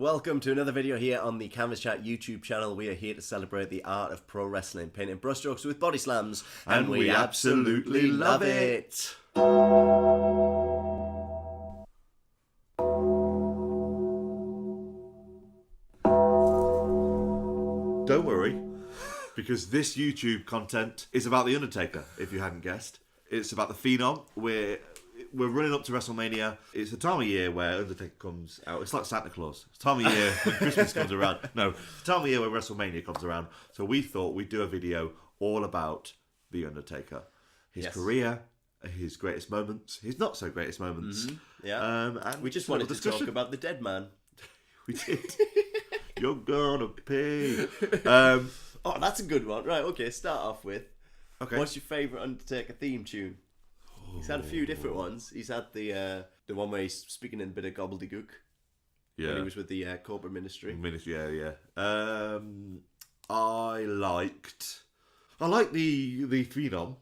Welcome to another video here on the Canvas Chat YouTube channel. We are here to celebrate the art of pro wrestling, painting brushstrokes with body slams, and we absolutely love it. Don't worry, because this YouTube content is about The Undertaker, if you hadn't guessed. It's about the Phenom. We're running up to WrestleMania. It's the time of year where Undertaker comes out. It's like Santa Claus. It's the time of year when Christmas comes around. No, it's the time of year when WrestleMania comes around. So we thought we'd do a video all about The Undertaker. His career, his greatest moments, his not so greatest moments. Mm-hmm. Yeah. And we just wanted to talk about the dead man. We did. You're gonna pay. Oh, that's a good one. Right, okay, start off with. Okay. What's your favourite Undertaker theme tune? He's had a few different ones. He's had the one where he's speaking in a bit of gobbledygook. Yeah. When he was with the corporate ministry. Yeah. I liked the Phenom.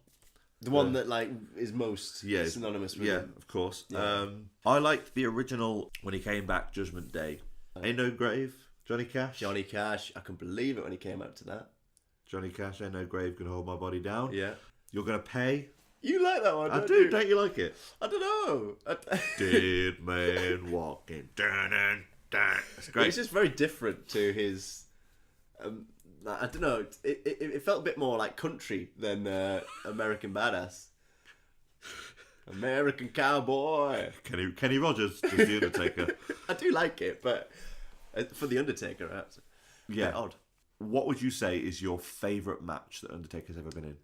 The one that like is most synonymous with him. Of course. Yeah. I liked the original when he came back, Judgment Day. Ain't No Grave, Johnny Cash. Johnny Cash. I couldn't believe it when he came out to that. Johnny Cash, Ain't No Grave Can Hold My Body Down. Yeah. You're Gonna Pay. You like that one, I do. Don't you like it? I don't know. Dead man walking. Dun, dun, dun. It's great. It's just very different to his. I don't know. It felt a bit more like country than American Badass. American Cowboy. Kenny Rogers does The Undertaker. I do like it, but for The Undertaker, that's odd. What would you say is your favourite match that Undertaker's ever been in?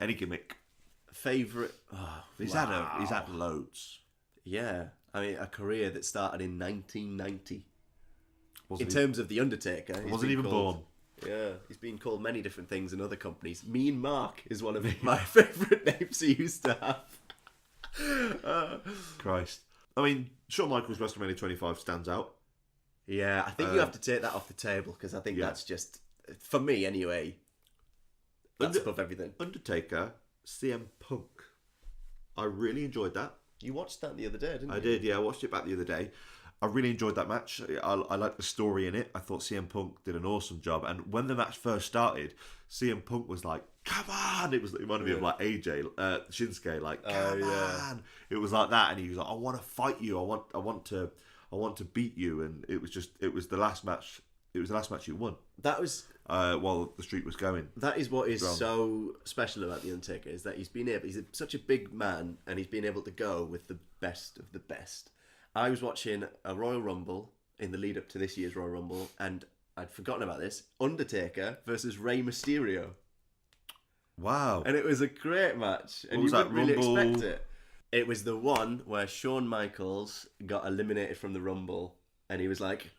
Any gimmick? Favourite? He's had loads. Yeah, I mean a career that started in 1990. In terms of The Undertaker, wasn't even born. Yeah, he's been called many different things in other companies. Mean Mark is one of my favourite names he used to have. Christ. I mean, Shawn Michaels' WrestleMania 25 stands out. Yeah, I think you have to take that off the table because I think that's just, for me anyway, that's above everything. Undertaker, CM Punk. I really enjoyed that. You watched that the other day, didn't you? I did, yeah. I watched it back the other day. I really enjoyed that match. I liked the story in it. I thought CM Punk did an awesome job. And when the match first started, CM Punk was like, "Come on!" It reminded me of like AJ Shinsuke, like, "Come on!" It was like that, and he was like, "I want to fight you. I want to beat you." And it was the last match. It was the last match you won. That was while the streak was going. That is what is so special about The Undertaker, is that he's such a big man, and he's been able to go with the best of the best. I was watching a Royal Rumble in the lead up to this year's Royal Rumble, and I'd forgotten about this. Undertaker versus Rey Mysterio. Wow. And it was a great match, and you wouldn't really expect it. It was the one where Shawn Michaels got eliminated from the Rumble, and he was like,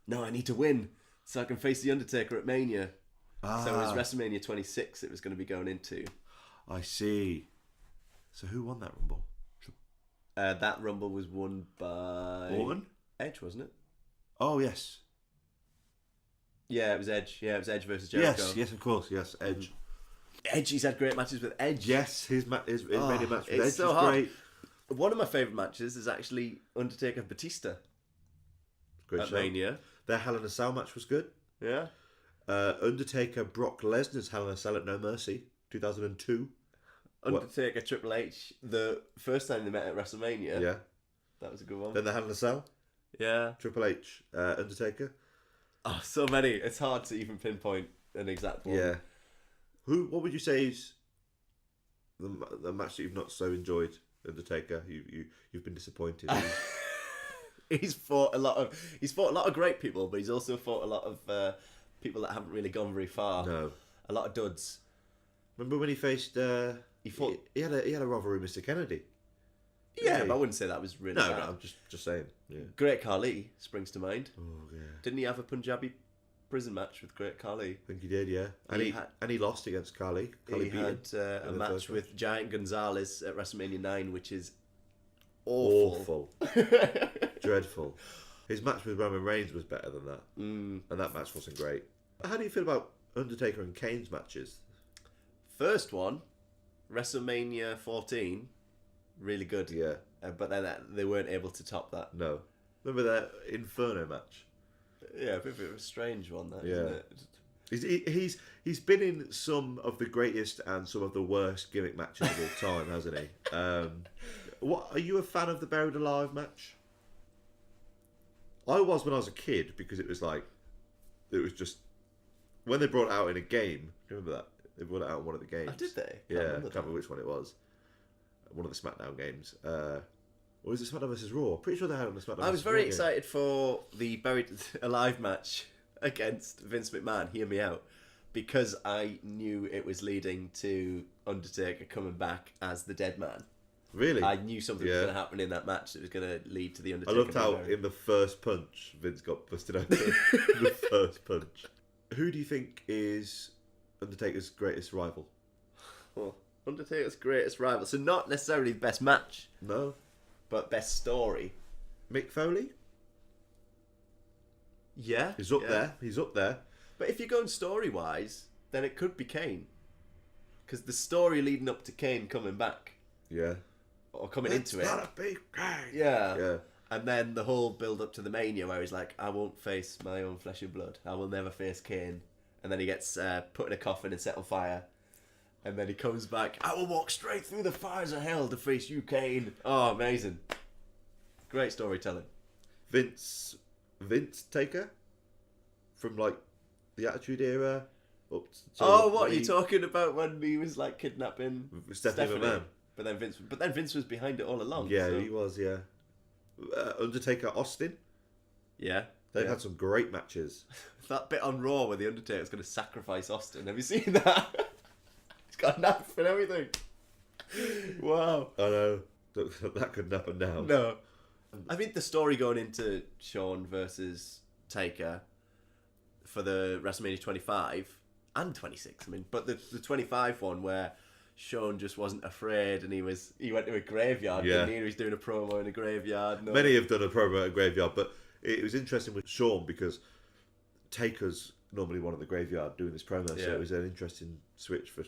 "No, I need to win so I can face The Undertaker at Mania." So it was WrestleMania 26 it was going to be going into. I see. So who won that Rumble? That Rumble was won by Orton? Edge, wasn't it? Oh, yes. Yeah, it was Edge. Yeah, it was Edge versus Jericho. Yes, of course. Yes, Edge. Edge, he's had great matches with Edge. Yes, his mania match with Edge so is great. One of my favourite matches is actually Undertaker Batista. Great at show. Mania. Their Hell in a Cell match was good. Yeah. Undertaker Brock Lesnar's Hell in a Cell at No Mercy, 2002. Undertaker Triple H, the first time they met at WrestleMania. Yeah. That was a good one. Then the Hell in a Cell. Yeah. Triple H, Undertaker. Oh, so many. It's hard to even pinpoint an exact one. Yeah. What would you say is the match that you've not so enjoyed, Undertaker? You've been disappointed in? He's fought a lot of great people, but he's also fought a lot of people that haven't really gone very far. No. A lot of duds. Remember when he faced? He had a rivalry with Mr. Kennedy. Yeah, but I wouldn't say that was really bad. No, I'm just saying. Yeah. Great Khali springs to mind. Oh yeah. Didn't he have a Punjabi prison match with Great Khali? I think he did, yeah. And he lost against Khali. He had a match with Giant Gonzalez at WrestleMania 9, which is awful. Dreadful. His match with Roman Reigns was better than that. And that match wasn't great. How do you feel about Undertaker and Kane's matches? First one, WrestleMania 14, really good. Yeah. But then they weren't able to top that. No. Remember that Inferno match? Yeah, a bit of a strange one, that, Yeah. isn't it? He's been in some of the greatest and some of the worst gimmick matches of all time, hasn't he? What are you a fan of the Buried Alive match? I was when I was a kid because it was just when they brought it out in a game. Do you remember that? They brought it out in one of the games. Oh, did they? Yeah, I can't remember which one it was. One of the SmackDown games. Or was it SmackDown vs Raw? Pretty sure they had it on the SmackDown. I was very excited for the Buried Alive match against Vince McMahon. Hear me out, because I knew it was leading to Undertaker coming back as the Dead Man. Really? I knew something was going to happen in that match that was going to lead to the I Undertaker. loved how in the first punch Vince got busted open. The first punch. Who do you think is Undertaker's greatest rival? Well, Undertaker's greatest rival. So not necessarily the best match, No. but best story. Mick Foley? Yeah. He's up there. He's up there. But if you're going story-wise, then it could be Kane. Because the story leading up to Kane coming back, Yeah. or coming It's into it. not a big Kane. Yeah. Yeah. And then the whole build-up to the Mania where he's like, I won't face my own flesh and blood. I will never face Kane. And then he gets put in a coffin and set on fire. And then he comes back, I will walk straight through the fires of hell to face you, Kane. Oh, amazing. Great storytelling. Vince Taker? From like the Attitude Era up to What are you talking about when he was like kidnapping Stephanie McMahon? But then Vince was behind it all along. Yeah, so. he was, yeah. Undertaker Austin? Yeah. They've had some great matches. That bit on Raw where the Undertaker's going to sacrifice Austin. Have you seen that? He's got a knife and everything. Wow. I know. That couldn't happen now. No. I think the story going into Shawn versus Taker for the WrestleMania 25 and 26, but the 25 one where Shawn just wasn't afraid and he went to a graveyard. Yeah. And he was doing a promo in a graveyard. No. Many have done a promo at a graveyard, but it was interesting with Shawn because Taker's normally one at the graveyard doing this promo, so it was an interesting switch for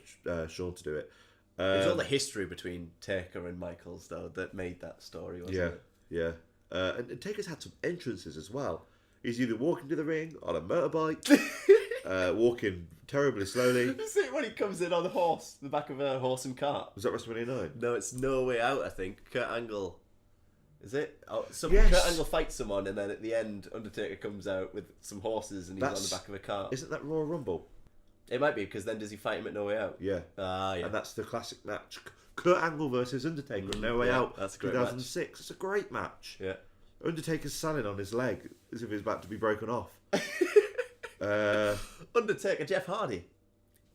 Shawn to do it. It was all the history between Taker and Michaels, though, that made that story, wasn't it? Yeah. And Taker's had some entrances as well. He's either walking to the ring on a motorbike, walking terribly slowly. Is it when he comes in on the horse, the back of a horse and cart? Was that WrestleMania 9? No, it's No Way Out, I think. Kurt Angle. Is it? Yes. Kurt Angle fights someone, and then at the end, Undertaker comes out with some horses, and he's on the back of a cart. Isn't that Royal Rumble? It might be, because then does he fight him at No Way Out? Yeah. Ah, yeah. And that's the classic match. Kurt Angle versus Undertaker at No Way Out. That's a great 2006. It's a great match. Yeah. Undertaker's standing on his leg as if he's about to be broken off. Undertaker, Jeff Hardy.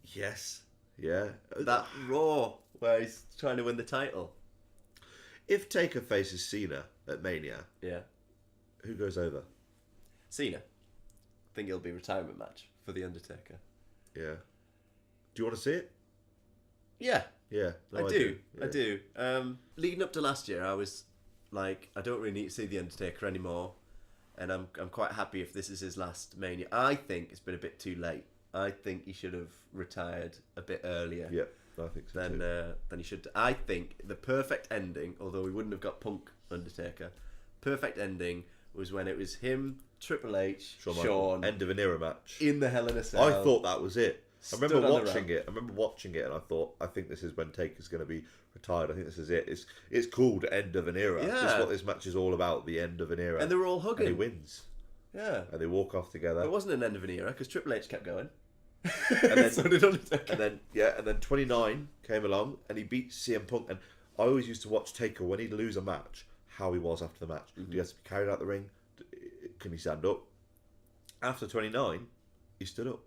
Yes. Yeah. That Raw, where he's trying to win the title. If Taker faces Cena at Mania, Yeah. who goes over? Cena. I think it'll be a retirement match for The Undertaker. Yeah. Do you want to see it? Yeah. Yeah. No, I do. Yeah. I do. Leading up to last year, I was like, I don't really need to see The Undertaker anymore. And I'm quite happy if this is his last Mania. I think it's been a bit too late. I think he should have retired a bit earlier. Yeah, I think so Than he should. I think the perfect ending, although we wouldn't have got Punk Undertaker, perfect ending was when it was him, Triple H, Shawn, end of an era match in the Hell in a Cell. I thought that was it. I remember Stood on the watching it. I remember watching it, and I thought, I think this is when Taker's going to be retired. I think this is it. It's called End of an Era. Yeah. That's what this match is all about. The end of an era. And they were all hugging. And he wins. Yeah. And they walk off together. It wasn't an end of an era because Triple H kept going. And then, So did Undertaker. and then 29 came along and he beat CM Punk. And I always used to watch Taker when he'd lose a match, how he was after the match. Mm-hmm. Do he have to be carried out the ring? Can he stand up? After 29, he stood up.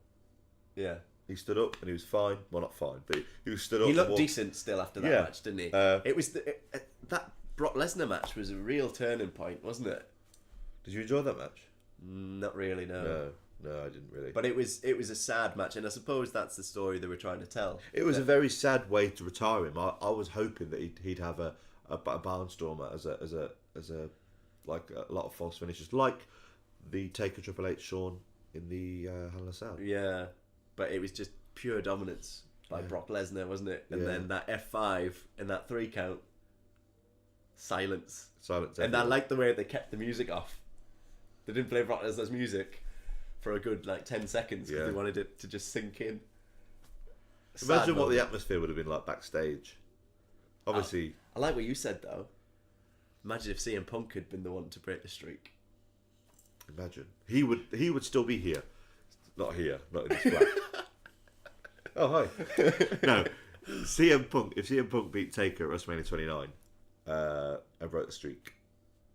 Yeah. He stood up and he was fine. Well, not fine, but he was stood up. He looked and decent still after that Yeah. match, didn't he? It was that Brock Lesnar match was a real turning point, wasn't it? Did you enjoy that match? Not really, no. No, I didn't really. But it was a sad match, and I suppose that's the story they were trying to tell. It was a very sad way to retire him. I was hoping that he'd have a barnstormer as a like a lot of false finishes, like the Taker Triple H Shawn in the Hell in a Cell. Yeah, but it was just pure dominance by Brock Lesnar, wasn't it? And then that F5 and that 3 count, silence. Silence. And I liked the way they kept the music off. They didn't play Brock Lesnar's music. for a good 10 seconds because they wanted it to just sink in. Imagine what the atmosphere would have been like backstage. Obviously, I like what you said though. Imagine if CM Punk had been the one to break the streak. Imagine he would still be here, not in this flat. Oh hi, no, CM Punk. If CM Punk beat Taker at WrestleMania 29 and broke the streak,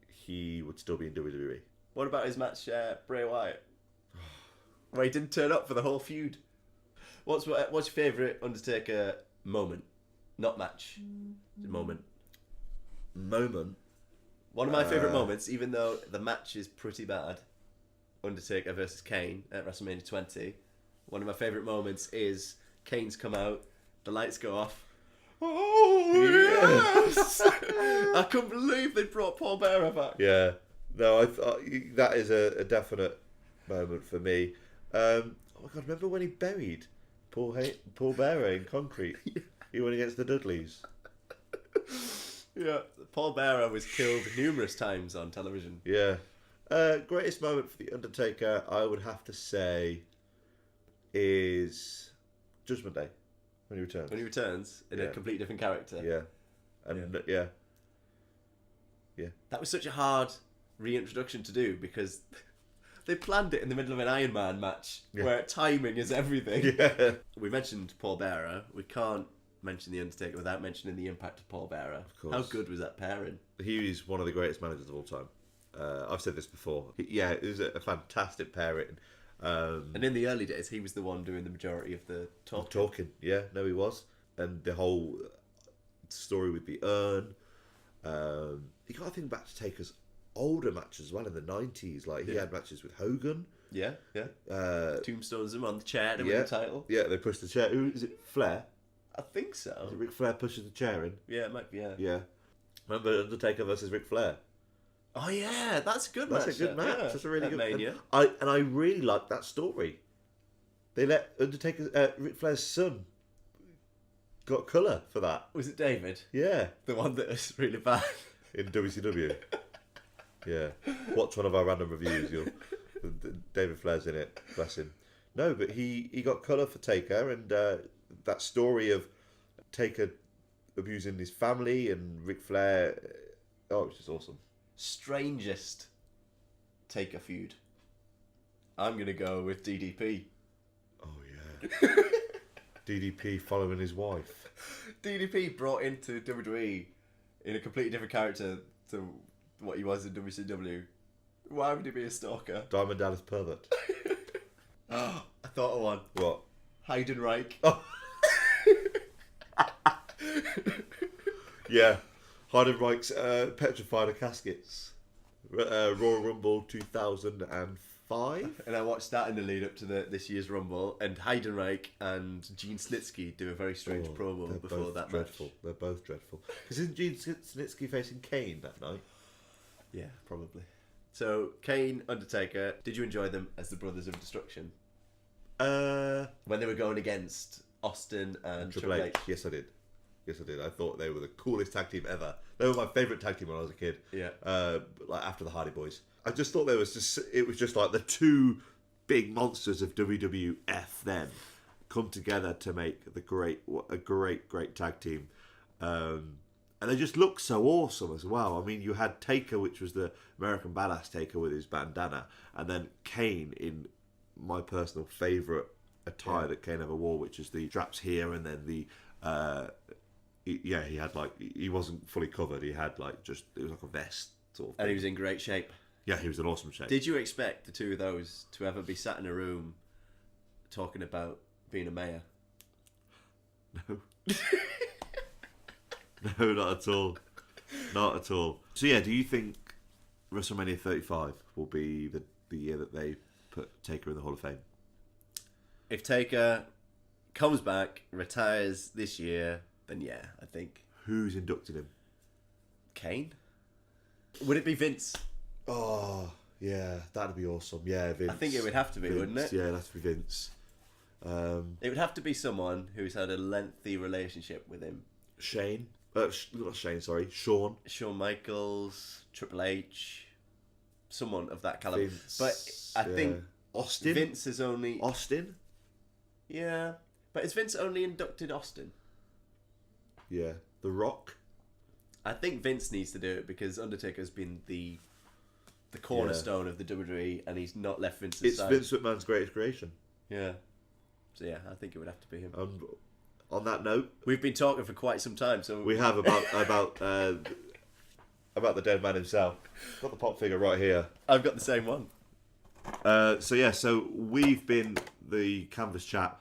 he would still be in WWE. What about his match Bray Wyatt, where he didn't turn up for the whole feud? What's your favourite Undertaker moment? Not match, moment. Moment. One of my favourite moments, even though the match is pretty bad, Undertaker versus Kane at WrestleMania 20. One of my favourite moments is Kane's come out, the lights go off. Oh yes! I couldn't believe they brought Paul Bearer back. Yeah, no, I thought that is a definite moment for me. Oh my god, remember when he buried Paul Bearer in concrete? He went against the Dudleys. Yeah, Paul Bearer was killed numerous times on television. Yeah. Greatest moment for The Undertaker, I would have to say, is Judgment Day, when he returns. When he returns in a completely different character. Yeah. And yeah. That was such a hard reintroduction to do because they planned it in the middle of an Iron Man match where timing is everything. Yeah. We mentioned Paul Bearer. We can't mention The Undertaker without mentioning the impact of Paul Bearer. Of course. How good was that pairing? He is one of the greatest managers of all time. I've said this before. Yeah, it was a fantastic pairing. And in the early days, he was the one doing the majority of the talking. Yeah, no, he was. And the whole story with the urn. You got to think back to Taker's older matches as well in the 90s. Like, he had matches with Hogan. Yeah. Tombstones him on the chair to win the title. Yeah, they pushed the chair. Who is it? Flair? I think so. Is it Ric Flair pushes the chair in? Yeah, it might be, Yeah. Remember Undertaker versus Ric Flair? Oh yeah, that's a good match. That's a good match. Yeah. That's a really good Mania. And I really like that story. They let Undertaker, Ric Flair's son, got colour for that. Was it David? Yeah. The one that was really bad. In WCW. Yeah. Watch one of our random reviews. David Flair's in it. Bless him. No, but he got colour for Taker, and that story of Taker abusing his family and Ric Flair. Oh, it was just awesome. Strangest Taker feud. I'm going to go with DDP. Oh, yeah. DDP following his wife. DDP brought into WWE in a completely different character to what he was in WCW. Why would he be a stalker? Diamond Dallas pervert. I thought of one. What? Heidenreich. Oh. Yeah. Heidenreich's petrified of caskets. Royal Rumble 2005. And I watched that in the lead up to this year's Rumble, and Heidenreich and Gene Snitsky do a very strange promo before that dreadful. match. They're both dreadful. Because isn't Gene Snitsky facing Kane that night? Yeah, probably. So, Kane, Undertaker, did you enjoy them as the Brothers of Destruction? When they were going against Austin and Triple H? Yes, I did. I thought they were the coolest tag team ever. They were my favourite tag team when I was a kid. Yeah. Like after the Hardy Boys. I just thought it was just like the two big monsters of WWF then come together to make a great tag team. And they just looked so awesome as well. I mean, you had Taker, which was the American Badass Taker with his bandana, and then Kane in my personal favourite attire that Kane ever wore, which is the straps here and then the he had he wasn't fully covered. He had it was like a vest sort of thing. And he was in great shape. Yeah, he was in awesome shape. Did you expect the two of those to ever be sat in a room talking about being a mayor? No. No, not at all. Not at all. So yeah, do you think WrestleMania 35 will be the year that they put Taker in the Hall of Fame? If Taker comes back, retires this year, then yeah, I think. Who's inducted him? Kane? Would it be Vince? Oh, yeah, that'd be awesome. Yeah, Vince. I think it would have to be, wouldn't it? Yeah, it'd have to be Vince. It would have to be someone who's had a lengthy relationship with him. Shane. Not Shane, sorry. Shawn. Shawn Michaels, Triple H, someone of that caliber. Vince, But I think Austin. Vince has only... Austin? Yeah. But has Vince only inducted Austin? Yeah. The Rock? I think Vince needs to do it because Undertaker's been the cornerstone of the WWE and he's not left Vince's side. It's Vince McMahon's greatest creation. Yeah. So yeah, I think it would have to be him. On that note... We've been talking for quite some time, so... We have about the dead man himself. Got the pop figure right here. I've got the same one. So we've been the Canvas Chat,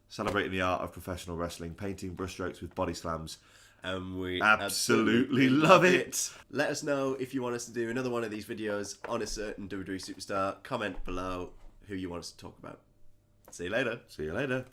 celebrating the art of professional wrestling, painting brushstrokes with body slams. And we absolutely love it. Let us know if you want us to do another one of these videos on a certain WWE superstar. Comment below who you want us to talk about. See you later. See you later.